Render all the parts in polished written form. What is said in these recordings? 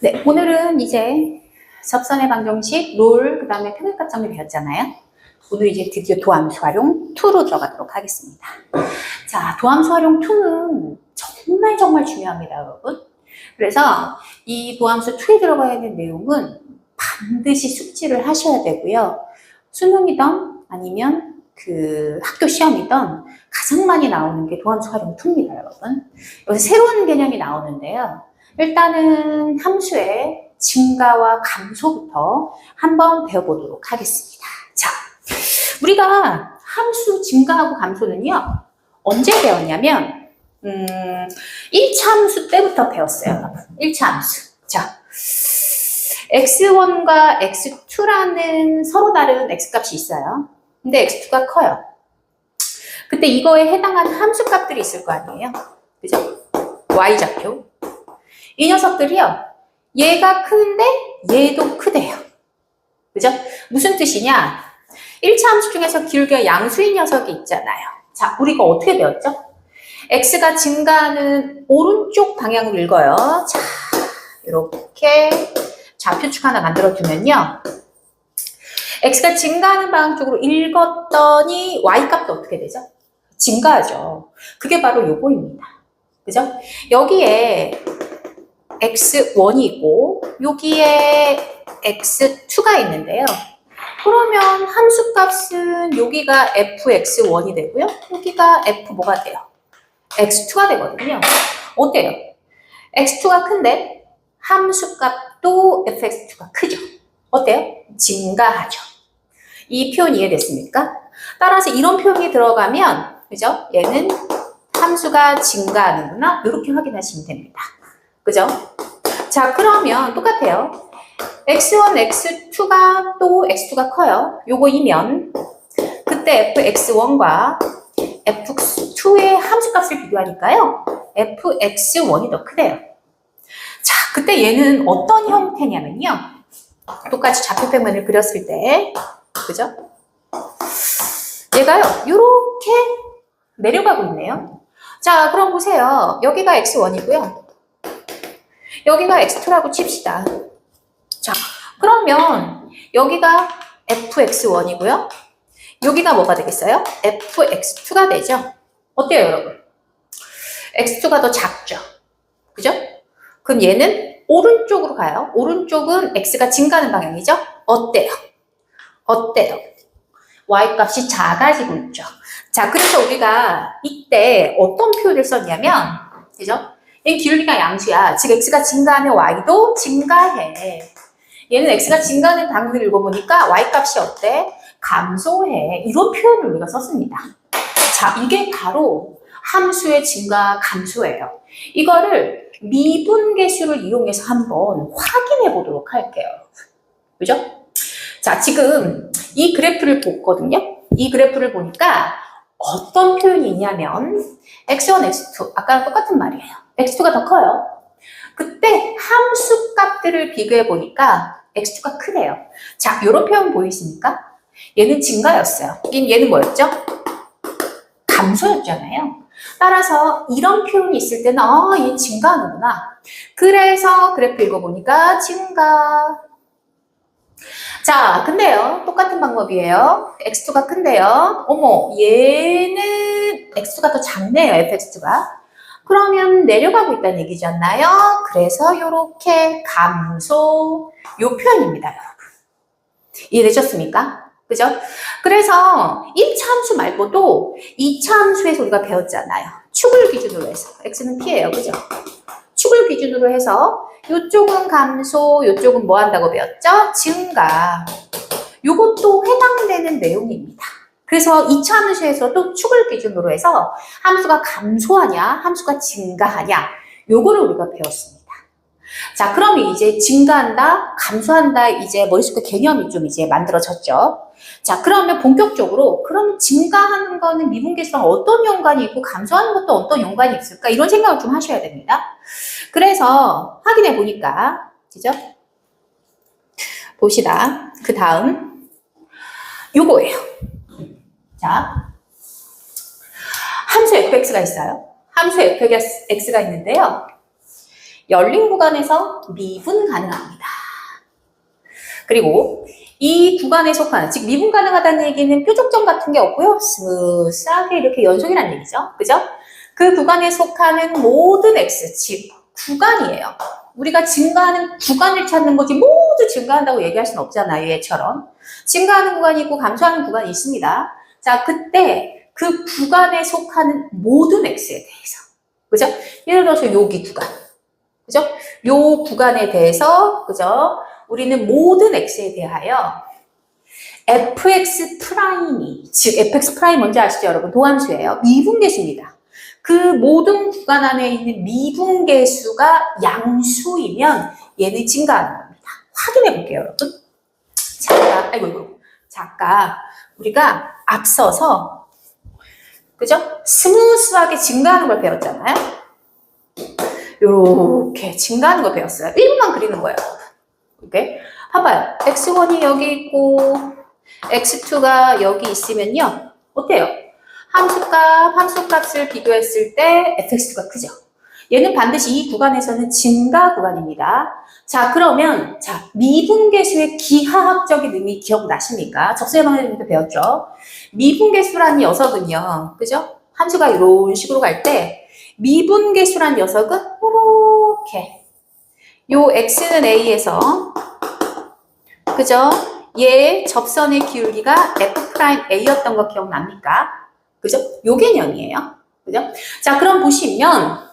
네, 오늘은 이제 접선의 방정식, 롤, 그 다음에 평균값 정리 배웠잖아요. 오늘 이제 드디어 도함수 활용 2로 들어가도록 하겠습니다. 자, 도함수 활용 2는 정말 중요합니다, 여러분. 그래서 이 도함수 2에 들어가야 하는 내용은 반드시 숙지를 하셔야 되고요. 수능이든 아니면 그 학교 시험이든 가장 많이 나오는 게 도함수 활용 2입니다, 여러분. 여기서 새로운 개념이 나오는데요. 일단은 함수의 증가와 감소부터 한번 배워보도록 하겠습니다. 자, 우리가 함수 증가하고 감소는요, 언제 배웠냐면, 1차 함수 때부터 배웠어요, 여러분. 1차 함수. 자, x1과 x2라는 서로 다른 x값이 있어요. 근데 x2가 커요. 그때 이거에 해당하는 함수값들이 있을 거 아니에요? 그죠? y좌표. 이 녀석들이요, 얘가 크는데 얘도 크대요. 그죠? 무슨 뜻이냐? 1차 함수 중에서 길게 양수인 녀석이 있잖아요. 자, 우리가 어떻게 배웠죠? x가 증가하는 오른쪽 방향으로 읽어요. 자, 이렇게 좌표축 하나 만들어 두면요, x가 증가하는 방향 쪽으로 읽었더니 y값도 어떻게 되죠? 증가하죠. 그게 바로 요거입니다. 그죠? 여기에 x1이 있고 여기에 x2가 있는데요. 그러면 함수값은 여기가 fx1이 되고요. 여기가 f 뭐가 돼요? x2가 되거든요. 어때요? x2가 큰데 함수값도 fx2가 크죠. 어때요? 증가하죠. 이 표현 이해됐습니까? 따라서 이런 표현이 들어가면, 그죠? 얘는 함수가 증가하는구나. 이렇게 확인하시면 됩니다. 그죠? 자, 그러면 똑같아요. x1, x2가 또 x2가 커요. 요거이면 그때 fx1과 fx2의 함수값을 비교하니까요, fx1이 더 크대요. 자, 그때 얘는 어떤 형태냐면요, 똑같이 좌표평면을 그렸을 때, 그죠? 얘가요, 요렇게 내려가고 있네요. 자, 그럼 보세요. 여기가 x1이고요. 여기가 x2라고 칩시다. 자, 그러면 여기가 fx1이고요. 여기가 뭐가 되겠어요? fx2가 되죠. 어때요, 여러분? x2가 더 작죠. 그죠? 그럼 얘는 오른쪽으로 가요. 오른쪽은 x가 증가하는 방향이죠. 어때요? 어때요? y값이 작아지고 있죠. 자, 그래서 우리가 이때 어떤 표현을 썼냐면, 그죠? 얘는 기울기가 양수야. 즉 x가 증가하면 y도 증가해. 얘는 x가 증가하는 방향을 읽어보니까 y값이 어때? 감소해. 이런 표현을 우리가 썼습니다. 자, 이게 바로 함수의 증가, 감소예요. 이거를 미분계수를 이용해서 한번 확인해 보도록 할게요. 그죠? 자, 지금 이 그래프를 봤거든요. 이 그래프를 보니까 어떤 표현이 있냐면 x1, x2, 아까랑 똑같은 말이에요. x2가 더 커요. 그때 함수 값들을 비교해 보니까 x2가 크대요. 자, 이런 표현 보이십니까? 얘는 증가였어요. 얘는 뭐였죠? 감소였잖아요. 따라서 이런 표현이 있을 때는 얘 증가하는구나. 그래서 그래프 읽어보니까 증가. 자, 근데요, 똑같은 방법이에요. x2가 큰데요. 어머, 얘는 x2가 더 작네요, fx2가. 그러면 내려가고 있다는 얘기잖아요. 그래서 이렇게 감소, 요 표현입니다, 여러분. 이해되셨습니까? 그죠? 그래서 1차 함수 말고도 2차 함수에서 우리가 배웠잖아요. 축을 기준으로 해서. x는 p예요, 그죠? 축을 기준으로 해서 이쪽은 감소, 이쪽은 뭐 한다고 배웠죠? 증가. 이것도 해당되는 내용입니다. 그래서 2차 함수에서도 축을 기준으로 해서 함수가 감소하냐, 함수가 증가하냐, 요거를 우리가 배웠습니다. 자, 그럼 이제 증가한다, 감소한다, 이제 머릿속에 개념이 좀 이제 만들어졌죠. 자, 그러면 본격적으로, 그럼 증가하는 거는 미분계수랑 어떤 연관이 있고, 감소하는 것도 어떤 연관이 있을까? 이런 생각을 좀 하셔야 됩니다. 그래서 확인해 보니까, 그죠? 봅시다. 그 다음, 요거예요. 자, 함수 fx가 있어요. 함수 fx가 있는데요. 열린 구간에서 미분 가능합니다. 그리고 이 구간에 속하는, 즉 미분 가능하다는 얘기는 뾰족점 같은 게 없고요. 스무스하게 이렇게 연속이라는 얘기죠. 그죠? 그 구간에 속하는 모든 x, 즉 구간이에요. 우리가 증가하는 구간을 찾는 거지 모두 증가한다고 얘기할 수는 없잖아요. 얘처럼. 증가하는 구간이 있고 감소하는 구간이 있습니다. 자, 그때 그 구간에 속하는 모든 x에 대해서. 그죠? 예를 들어서 여기 구간. 그죠? 요 구간에 대해서, 그죠? 우리는 모든 x에 대하여 fx 프라임이, 즉 fx 프라임 뭔지 아시죠, 여러분? 도함수예요. 미분계수입니다. 그 모든 구간 안에 있는 미분계수가 양수이면 얘는 증가하는 겁니다. 확인해 볼게요, 여러분. 자, 아이고. 아까 우리가 앞서서, 그죠? 스무스하게 증가하는 걸 배웠잖아요. 요렇게 증가하는 거 배웠어요. 1분만 그리는 거예요. 이렇게. 봐봐요. x1이 여기 있고, x2가 여기 있으면요. 어때요? 함수값을 비교했을 때 fx가 크죠. 얘는 반드시 이 구간에서는 증가 구간입니다. 자, 그러면, 자, 미분계수의 기하학적인 의미 기억나십니까? 적수의 방법에서 배웠죠? 미분계수란 녀석은요, 그죠? 함수가 이런 식으로 갈 때, 미분계수란 녀석은 이렇게, 요 x는 a에서, 그죠? 얘 접선의 기울기가 f'a였던 거 기억납니까? 그죠? 요 개념이에요. 그죠? 자, 그럼 보시면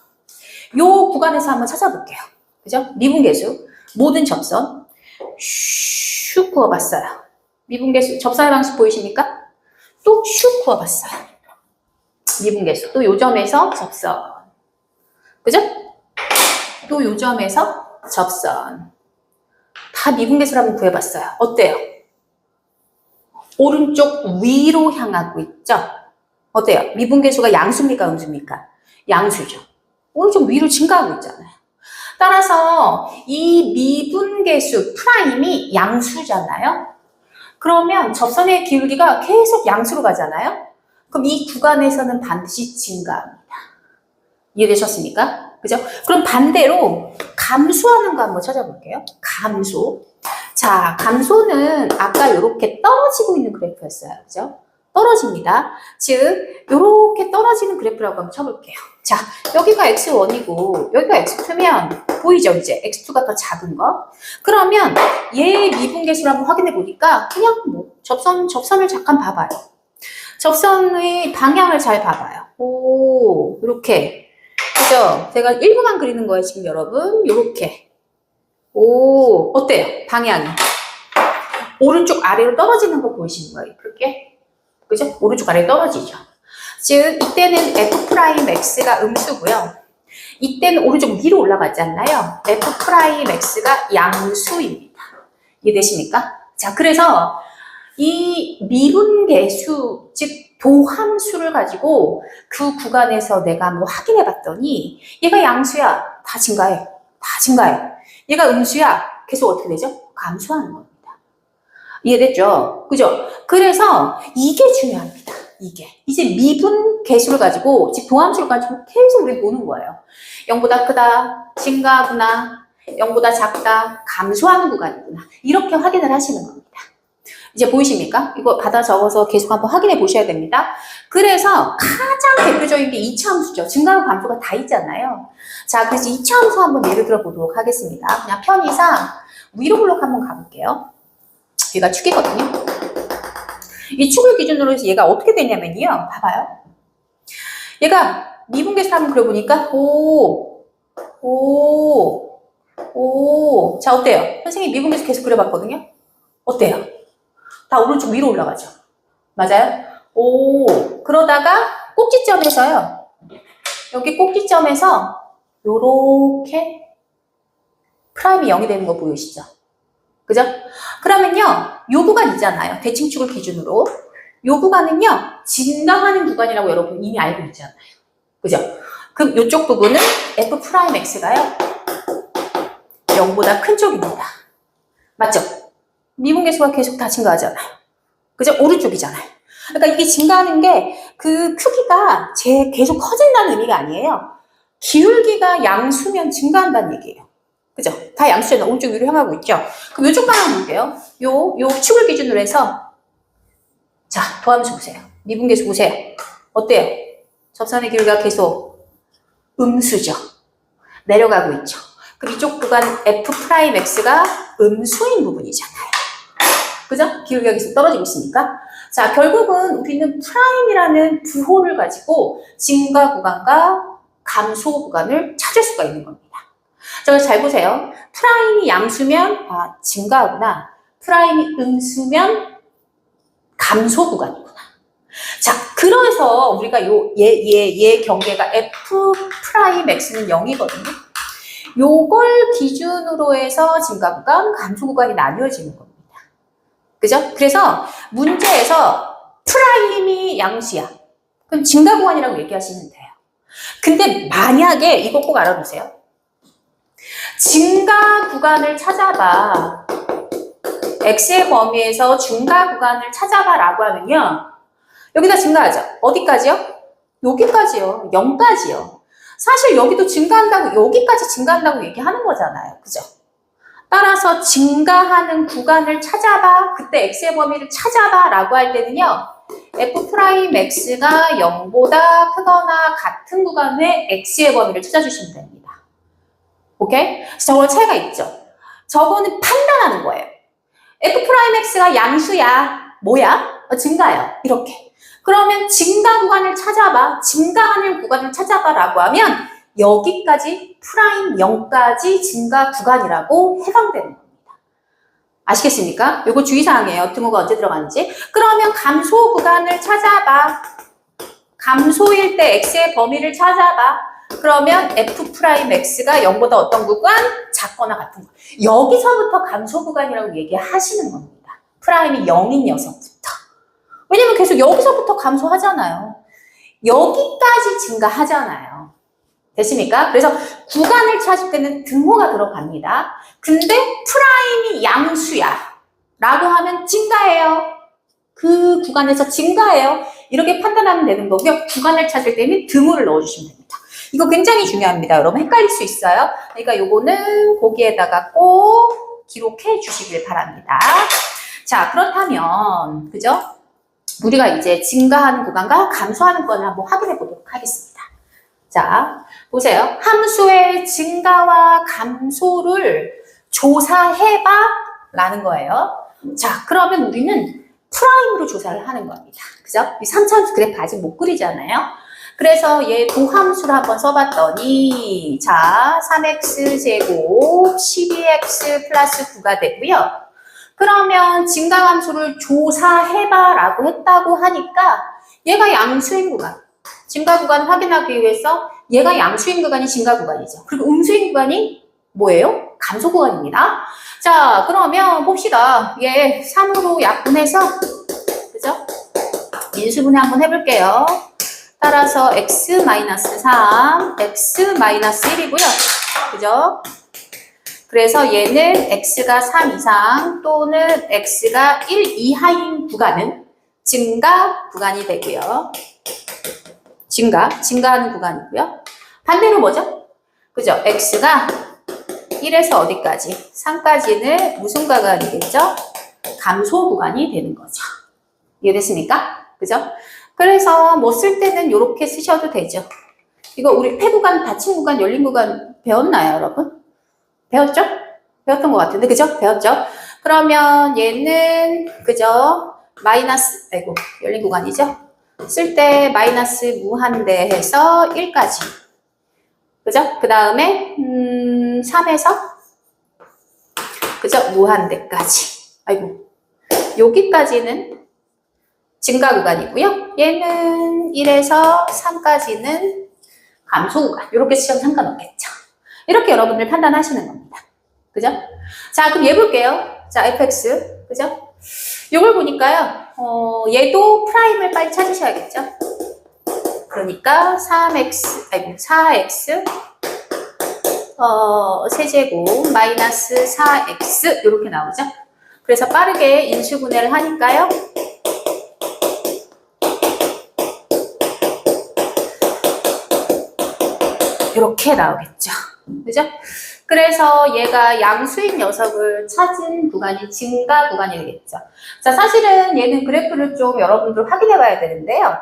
요 구간에서 한번 찾아볼게요. 그죠? 미분계수, 모든 접선 슉 그어봤어요. 미분계수, 접선의 방식 보이십니까? 또 슉 그어봤어요. 미분계수, 또 요 점에서 접선. 그죠? 또 요 점에서 접선. 다 미분계수를 한번 구해봤어요. 어때요? 오른쪽 위로 향하고 있죠? 어때요? 미분계수가 양수입니까? 음수입니까? 양수죠. 오른쪽 위로 증가하고 있잖아요. 따라서 이 미분계수 프라임이 양수잖아요. 그러면 접선의 기울기가 계속 양수로 가잖아요. 그럼 이 구간에서는 반드시 증가합니다. 이해되셨습니까? 그죠? 그럼 반대로 감소하는 거 한번 찾아볼게요. 감소. 자, 감소는 아까 이렇게 떨어지고 있는 그래프였어요. 그죠? 떨어집니다. 즉, 이렇게 떨어지는 그래프라고 한번 쳐볼게요. 자, 여기가 x1이고 여기가 x2면 보이죠? 이제 x2가 더 작은 거. 그러면 얘 미분계수를 한번 확인해 보니까 그냥 뭐 접선을 잠깐 봐봐요. 접선의 방향을 잘 봐봐요. 오, 이렇게. 그죠? 제가 1분만 그리는 거예요, 지금 여러분. 요렇게. 오, 어때요? 방향이. 오른쪽 아래로 떨어지는 거 보이시는 거예요, 그렇게? 그죠? 오른쪽 아래로 떨어지죠. 즉, 이때는 f'x가 음수고요. 이때는 오른쪽 위로 올라가지 않나요? f'x가 양수입니다. 이해되십니까? 자, 그래서 이 미분계수, 즉 도함수를 가지고 그 구간에서 내가 뭐 확인해 봤더니 얘가 양수야. 다 증가해. 다 증가해. 얘가 음수야. 계속 어떻게 되죠? 감소하는 겁니다. 이해됐죠? 그죠? 그래서 이게 중요합니다. 이게. 이제 미분계수를 가지고, 즉 도함수를 가지고 계속 우리 보는 거예요. 0보다 크다, 증가하구나, 0보다 작다, 감소하는 구간이구나. 이렇게 확인을 하시는 겁니다. 이제 보이십니까? 이거 받아 적어서 계속 한번 확인해 보셔야 됩니다. 그래서 가장 대표적인 게 2차 함수죠. 증가하고 감소가 다 있잖아요. 자, 그래서 2차 함수 한번 예를 들어 보도록 하겠습니다. 그냥 편의상 위로 블록 한번 가볼게요. 얘가 축이거든요. 이 축을 기준으로 해서 얘가 어떻게 되냐면요. 봐봐요. 얘가 미분계수를 한번 그려보니까 자, 어때요? 선생님이 미분계수 계속 그려봤거든요. 어때요? 다 오른쪽 위로 올라가죠. 맞아요? 그러다가 꼭지점에서요. 여기 꼭지점에서 요렇게 프라임이 0이 되는 거 보이시죠? 그죠? 그러면요, 요 구간 있잖아요. 대칭축을 기준으로. 요 구간은요, 증가하는 구간이라고 여러분 이미 알고 있잖아요. 그죠? 그럼 요쪽 부분은 f'x가요, 0보다 큰 쪽입니다. 맞죠? 미분계수가 계속 다 증가하잖아요. 그죠? 오른쪽이잖아요. 그러니까 이게 증가하는 게 그 크기가 계속 커진다는 의미가 아니에요. 기울기가 양수면 증가한다는 얘기예요. 그죠? 다 양수잖아요. 오른쪽 위로 향하고 있죠? 그럼 이쪽 방향 볼게요. 요 축을 기준으로 해서 자, 도함수 보세요. 미분계수 보세요. 어때요? 접선의 기울기가 계속 음수죠. 내려가고 있죠. 그럼 이쪽 구간 F'X가 음수인 부분이잖아요. 그죠? 기울기가 계속 떨어지고 있으니까. 자, 결국은 우리는 프라임이라는 부호를 가지고 증가 구간과 감소 구간을 찾을 수가 있는 겁니다. 자, 잘 보세요. 프라임이 양수면 증가하구나. 프라임이 음수면 감소 구간이구나. 자, 그래서 우리가 얘 경계가 F'X는 0이거든요. 요걸 기준으로 해서 증가 구간, 감소 구간이 나뉘어지는 겁니다. 그죠? 그래서 문제에서 프라임이 양수야. 그럼 증가 구간이라고 얘기하시면 돼요. 근데 만약에 이거 꼭 알아두세요. 증가 구간을 찾아봐. X의 범위에서 중가 구간을 찾아봐 라고 하면요. 여기다 증가하죠. 어디까지요? 여기까지요. 0까지요. 사실 여기도 증가한다고, 여기까지 증가한다고 얘기하는 거잖아요. 그죠? 따라서 증가하는 구간을 찾아봐. 그때 X의 범위를 찾아봐 라고 할 때는요. F'X가 0보다 크거나 같은 구간의 X의 범위를 찾아주시면 됩니다. 오케이? 저건 차이가 있죠. 저거는 판단하는 거예요. F'X가 양수야. 뭐야? 증가요. 이렇게. 그러면 증가 구간을 찾아봐. 증가하는 구간을 찾아봐 라고 하면 여기까지 프라임 0까지 증가 구간이라고 해당되는 겁니다. 아시겠습니까? 요거 주의사항이에요. 등호가 언제 들어가는지. 그러면 감소 구간을 찾아봐. 감소일 때 X의 범위를 찾아봐. 그러면 F'X가 0보다 어떤 구간? 작거나 같은 구간. 여기서부터 감소 구간이라고 얘기하시는 겁니다. 프라임이 0인 녀석부터. 왜냐면 계속 여기서부터 감소하잖아요. 여기까지 증가하잖아요. 됐습니까? 그래서 구간을 찾을 때는 등호가 들어갑니다. 근데 프라임이 양수야 라고 하면 증가해요. 그 구간에서 증가해요. 이렇게 판단하면 되는 거고요. 구간을 찾을 때는 등호를 넣어주시면 됩니다. 이거 굉장히 중요합니다. 여러분 헷갈릴 수 있어요. 그러니까 요거는 거기에다가 꼭 기록해 주시길 바랍니다. 자, 그렇다면 그죠? 우리가 이제 증가하는 구간과 감소하는 구간을 한번 확인해 보도록 하겠습니다. 자, 보세요. 함수의 증가와 감소를 조사해봐 라는 거예요. 자, 그러면 우리는 프라임으로 조사를 하는 겁니다. 그죠? 이 3차함수 그래프 아직 못 그리잖아요. 그래서 얘 도함수를 한번 써봤더니 자, 3x제곱 12x 플러스 9가 되고요. 그러면 증가함수를 조사해봐 라고 했다고 하니까 얘가 양수인 구간, 증가 구간을 확인하기 위해서 얘가 양수인 구간이 증가 구간이죠. 그리고 음수인 구간이 뭐예요? 감소 구간입니다. 자, 그러면 봅시다. 얘 3으로 약분해서 그죠? 인수분해 한번 해볼게요. 따라서 x-3, x-1이고요. 그죠? 그래서 얘는 x가 3 이상 또는 x가 1 이하인 구간은 증가 구간이 되고요. 증가하는 구간이고요. 반대로 뭐죠? 그죠? x가 1에서 어디까지? 3까지는 무슨 구간이겠죠? 감소 구간이 되는 거죠. 이해됐습니까? 그죠? 그래서 뭐 쓸 때는 이렇게 쓰셔도 되죠. 이거 우리 폐구간, 닫힌 구간, 열린 구간 배웠나요, 여러분? 배웠죠? 배웠던 것 같은데, 그죠? 배웠죠? 그러면 얘는, 그죠? 마이너스, 아이고, 열린 구간이죠? 쓸 때 마이너스 무한대 해서 1까지. 그죠? 그 다음에, 3에서, 그죠? 무한대까지. 아이고, 여기까지는 증가 구간이고요. 얘는 1에서 3까지는 감소 구간. 이렇게 쓰셔도 상관없겠죠. 이렇게 여러분들 판단하시는 겁니다. 그죠? 자, 그럼 얘 볼게요. 자, fx. 그죠? 이걸 보니까요. 얘도 프라임을 빨리 찾으셔야겠죠. 그러니까 4x 세제곱 마이너스 4x 이렇게 나오죠. 그래서 빠르게 인수분해를 하니까요. 이렇게 나오겠죠. 그죠? 그래서 얘가 양수인 녀석을 찾은 구간이 증가 구간이 되겠죠. 자, 사실은 얘는 그래프를 좀 여러분들 확인해 봐야 되는데요.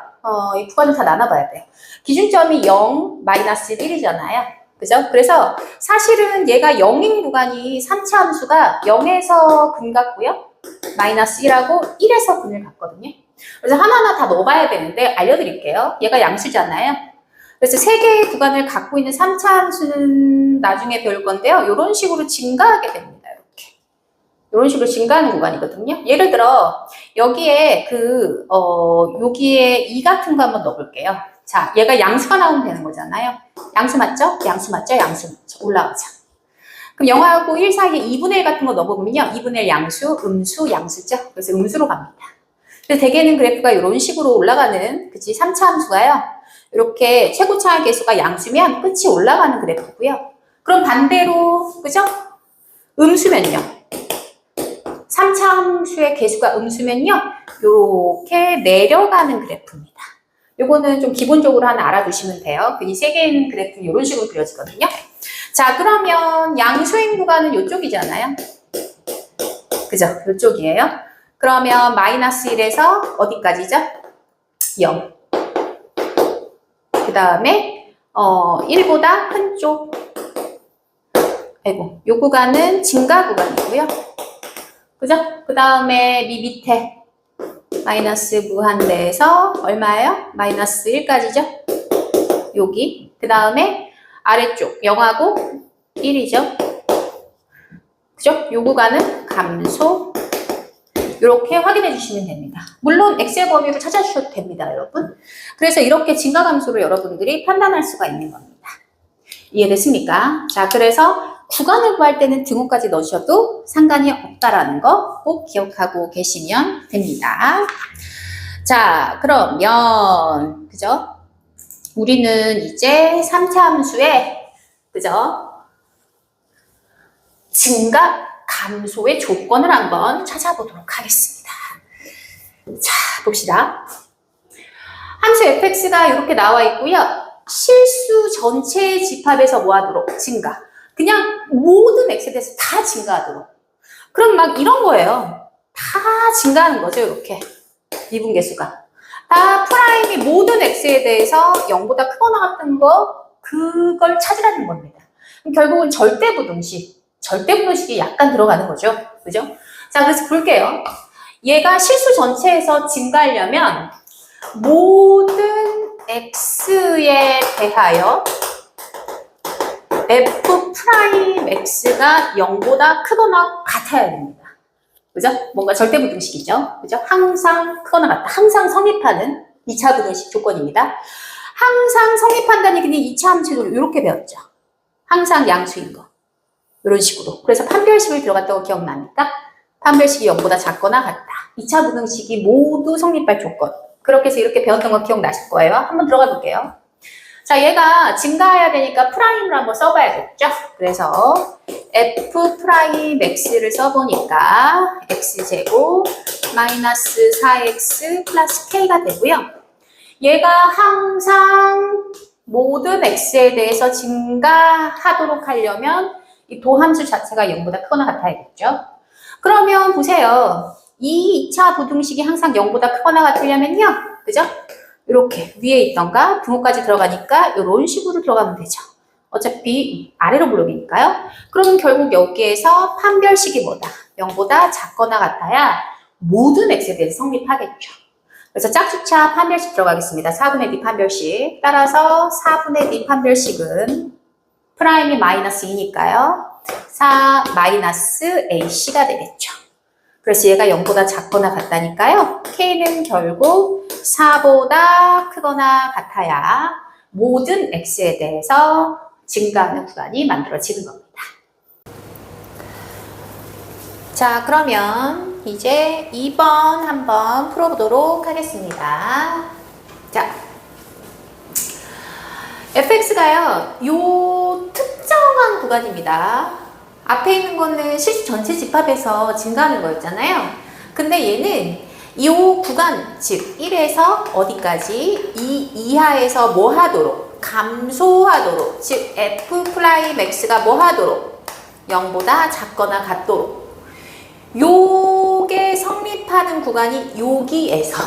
이 구간을 다 나눠봐야 돼요. 기준점이 0, 마이너스 1이잖아요. 그죠? 그래서 사실은 얘가 0인 구간이 3차 함수가 0에서 근 같고요. 마이너스 1하고 1에서 근을 갖거든요. 그래서 하나하나 다 넣어봐야 되는데 알려드릴게요. 얘가 양수잖아요. 그래서 세 개의 구간을 갖고 있는 3차 함수는 나중에 배울 건데요. 이런 식으로 증가하게 됩니다. 이렇게. 이런 식으로 증가하는 구간이거든요. 예를 들어 여기에 여기에 2 같은 거 한번 넣어볼게요. 자, 얘가 양수가 나오면 되는 거잖아요. 양수 맞죠? 양수 맞죠? 양수 맞죠? 올라가자. 그럼 0하고 1 사이에 2분의 1 같은 거 넣어보면요. 2분의 1 양수, 음수, 양수죠? 그래서 음수로 갑니다. 그래서 대개는 그래프가 이런 식으로 올라가는, 그치? 3차 함수가요. 이렇게 최고차의 개수가 양수면 끝이 올라가는 그래프고요. 그럼 반대로, 그죠? 음수면요. 3차 함수의 개수가 음수면요. 이렇게 내려가는 그래프입니다. 요거는 좀 기본적으로 하나 알아두시면 돼요. 이 세 개의 그래프는 이런 식으로 그려지거든요. 자, 그러면 양수인 구간은 이쪽이잖아요. 그죠? 이쪽이에요. 그러면 마이너스 1에서 어디까지죠? 0. 그 다음에 1보다 큰 쪽. 아이고, 요 구간은 증가 구간이고요. 그죠? 그 다음에 밑에 마이너스 무한대에서 얼마예요? 마이너스 1까지죠? 여기. 그 다음에 아래쪽 0하고 1이죠. 그죠? 요 구간은 감소. 이렇게 확인해 주시면 됩니다. 물론 엑셀 범위를 찾아주셔도 됩니다, 여러분. 그래서 이렇게 증가 감소를 여러분들이 판단할 수가 있는 겁니다. 이해됐습니까? 자, 그래서 구간을 구할 때는 등호까지 넣으셔도 상관이 없다라는 거 꼭 기억하고 계시면 됩니다. 자, 그러면 그죠? 우리는 이제 3차 함수의 그죠? 증가 감소의 조건을 한번 찾아보도록 하겠습니다. 자, 봅시다. 함수 fx가 이렇게 나와 있고요. 실수 전체의 집합에서 뭐하도록? 증가. 그냥 모든 x에 대해서 다 증가하도록. 그럼 막 이런 거예요. 다 증가하는 거죠, 이렇게. 미분계수가. 다 프라임이 모든 x에 대해서 0보다 크거나 같은 거, 그걸 찾으라는 겁니다. 그럼 결국은 절대부등식이 약간 들어가는 거죠. 그죠? 자, 그래서 볼게요. 얘가 실수 전체에서 증가하려면 모든 x에 대하여 f'x가 0보다 크거나 같아야 됩니다. 그죠? 뭔가 절대부등식이죠. 그죠? 항상 크거나 같다. 항상 성립하는 2차 부등식 조건입니다. 항상 성립한다는 얘기는 2차 함수로 이렇게 배웠죠. 항상 양수인 거. 이런 식으로. 그래서 판별식을 들어갔다고 기억납니까? 판별식이 0보다 작거나 같다. 2차 부등식이 모두 성립할 조건. 그렇게 해서 이렇게 배웠던 거 기억나실 거예요. 한번 들어가 볼게요. 자, 얘가 증가해야 되니까 프라임을 한번 써봐야겠죠? 그래서 f 프라임 x를 써보니까 x제곱 마이너스 4x 플러스 k가 되고요. 얘가 항상 모든 x에 대해서 증가하도록 하려면 이 도함수 자체가 0보다 크거나 같아야겠죠? 그러면 보세요. 이 2차 부등식이 항상 0보다 크거나 같으려면요. 그죠? 이렇게 위에 있던가 등호까지 들어가니까 이런 식으로 들어가면 되죠. 어차피 아래로 블록이니까요. 그러면 결국 여기에서 판별식이 뭐다? 0보다 작거나 같아야 모든 x에 대해서 성립하겠죠. 그래서 짝수차 판별식 들어가겠습니다. 4분의 d 판별식. 따라서 4분의 d 판별식은 프라임이 마이너스 2니까요. 4 마이너스 ac가 되겠죠. 그래서 얘가 0보다 작거나 같다니까요. k는 결국 4보다 크거나 같아야 모든 x에 대해서 증가하는 구간이 만들어지는 겁니다. 자, 그러면 이제 2번 한번 풀어보도록 하겠습니다. 자, fx가요, 요 특정한 구간입니다. 앞에 있는 거는 실수 전체 집합에서 증가하는 거였잖아요. 근데 얘는 이 구간, 즉 1에서 어디까지 2 이하에서 뭐 하도록? 감소하도록, 즉 F'X가 뭐 하도록? 0보다 작거나 같도록. 요게 성립하는 구간이 여기에서.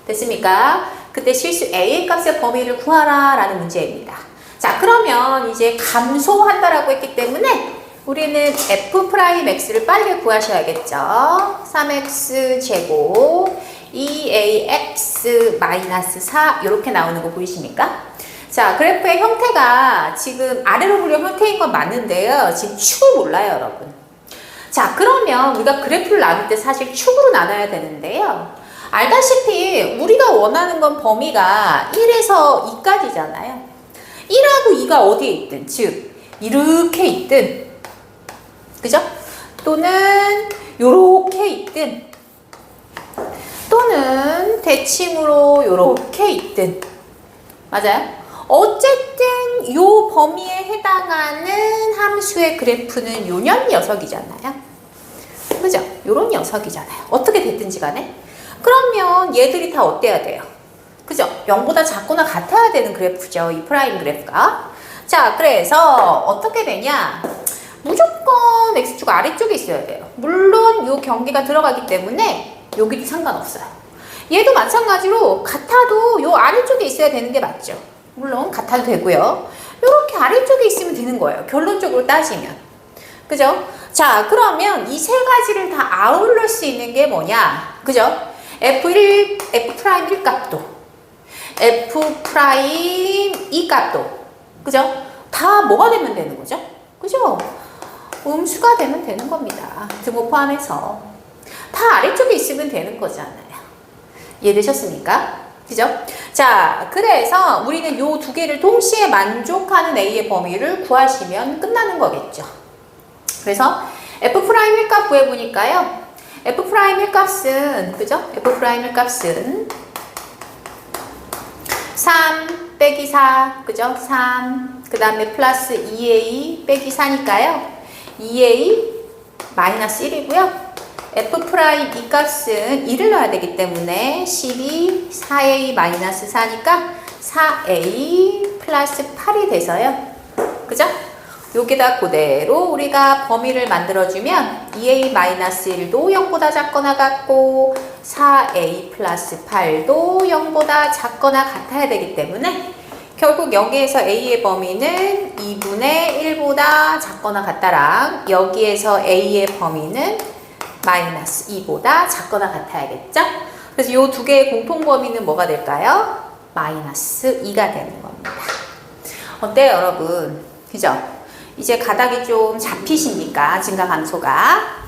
됐습니까? 그때 실수 A의 값의 범위를 구하라 라는 문제입니다. 자, 그러면 이제 감소한다라고 했기 때문에 우리는 F'X를 빠르게 구하셔야겠죠. 3X 제곱 2AX 마이너스 4 이렇게 나오는 거 보이십니까? 자, 그래프의 형태가 지금 아래로 그린 형태인 건 맞는데요. 지금 축을 몰라요, 여러분. 자, 그러면 우리가 그래프를 나눌 때 사실 축으로 나눠야 되는데요. 알다시피 우리가 원하는 건 범위가 1에서 2까지잖아요. 1하고 2가 어디에 있든, 즉 이렇게 있든, 그죠? 또는 요렇게 있든, 또는 대칭으로 요렇게 있든, 맞아요? 어쨌든 요 범위에 해당하는 함수의 그래프는 요년 녀석이잖아요. 그죠? 요런 녀석이잖아요. 어떻게 됐든지 간에. 그러면 얘들이 다 어때야 돼요? 그죠? 0보다 작거나 같아야 되는 그래프죠. 이 프라임 그래프가. 자, 그래서 어떻게 되냐? 무조건 X축 아래쪽에 있어야 돼요. 물론 요 경계가 들어가기 때문에 여기도 상관없어요. 얘도 마찬가지로 같아도 요 아래쪽에 있어야 되는 게 맞죠. 물론 같아도 되고요. 이렇게 아래쪽에 있으면 되는 거예요. 결론적으로 따지면. 그죠? 자, 그러면 이 세 가지를 다 아울릴 수 있는 게 뭐냐? 그죠? F'1 값도, F'2 값도, 그죠? 다 뭐가 되면 되는 거죠? 그죠? 음수가 되면 되는 겁니다. 등호 포함해서. 다 아래쪽에 있으면 되는 거잖아요. 이해되셨습니까? 그죠? 자, 그래서 우리는 요 두 개를 동시에 만족하는 A의 범위를 구하시면 끝나는 거겠죠. 그래서 F'Il 값 구해보니까요. F'il 값은, 그죠? F'il 값은 3 빼기 4, 그죠? 3, 그 다음에 플러스 2A 빼기 4니까요. 2A 마이너스 1이고요. F'I 값은 1을 넣어야 되기 때문에 12, 4A 마이너스 4니까 4A 플러스 8이 돼서요. 그죠? 여기다 그대로 우리가 범위를 만들어주면 2A 마이너스 1도 0보다 작거나 같고 4A 플러스 8도 0보다 작거나 같아야 되기 때문에 결국 여기에서 A의 범위는 2분의 1보다 작거나 같다랑 여기에서 A의 범위는 마이너스 2보다 작거나 같아야겠죠? 그래서 이 두 개의 공통 범위는 뭐가 될까요? 마이너스 2가 되는 겁니다. 어때요, 여러분? 그죠? 이제 가닥이 좀 잡히십니까? 증가함수가.